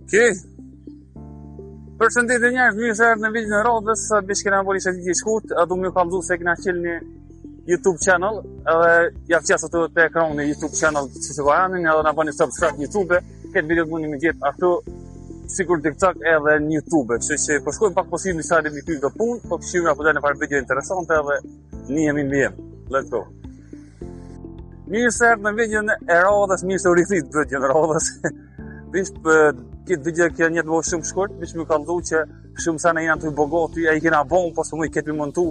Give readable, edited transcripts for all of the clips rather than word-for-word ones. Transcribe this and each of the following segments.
Okej. Përshëndetje njerëz, mirë se erdhët në videon e radhës. Bish kena bërë ishte diçka e shkurt, do më kallëzu se kena qenë një YouTube channel, edhe ja flas ato te ekrani YouTube channel që se vajani, edhe na bani subscribe në YouTube, këtë video mundi më gjet ashtu sikur TikTok edhe në YouTube, kështu që po shkojmë pak posibil sa dhe këtu do punë, po kishim apo dënë para video interesante edhe nihemi mbi. Let's go. Mirë se erdhët në videon e radhës, mirë se u rithit videon e radhës. Bish këtë video kjo një të bëhë shumë shkurt, bish më ka ndhu që shumë sa në jena të i bogoti, e i kena bon, po së mu i këtë mi montu,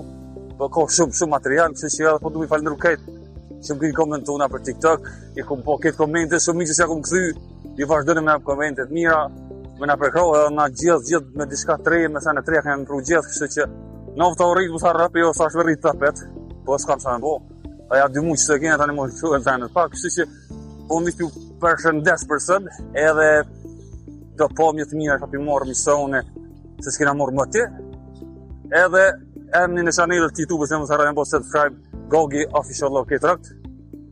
po ka shumë material, kështë që edhe po du mi falendru këtë, që më këtë komentuna për TikTok, i kom po këtë komente, shumë mi që s'ja kom këthy, i vazhdojnë me komentet mira, me na përkrohë edhe na gjithë me diska të reje, me sa në treja kënë në pru gjithë, kështë që në vëta u rritë, mu sa rrëpe, jo sa shve rritë tapet, po s'kam sa me bo, a ja dy mu që se kene tani më shumë të të pak, kështë që po më ishtu përshëndes përsën, edhe do po më të mira ka pi morë misone se s'kena morë më ti, edhe emni në chanelët të YouTube-ës e më sarajnë po subscribe Gogi Official Locate Rock,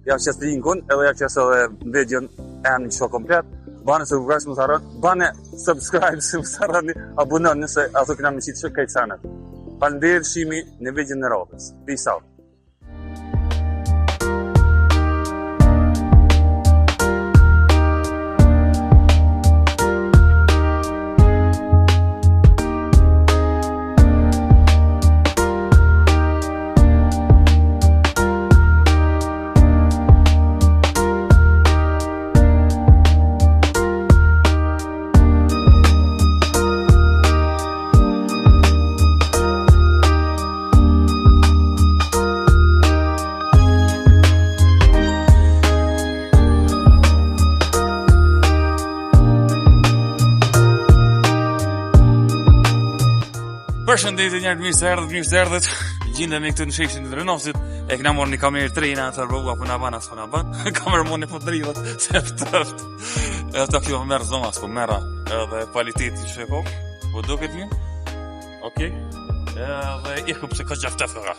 ja qes të linkun, edhe ja qes edhe videon emni që komplet, bane subscribe më sarajnë, bane subscribe se më sarajnë, abonon nëse ato këna më qitë që kajtë sanet. Faleminderit shimi në videon në radhës. Peace out. Përshëndetje njerëz, mirë se erdhët. Gjendemi këtu në sheshin e Drenosit. E kena marrë një kamerë trena të rrugë apo na bana s'na bën. Kamermoni po dridhet se ftoft. Ata kjo merr zonas po merra edhe kvaliteti sheko. Po duket mirë? Okej. Edhe i kup se ka gjaftë fora.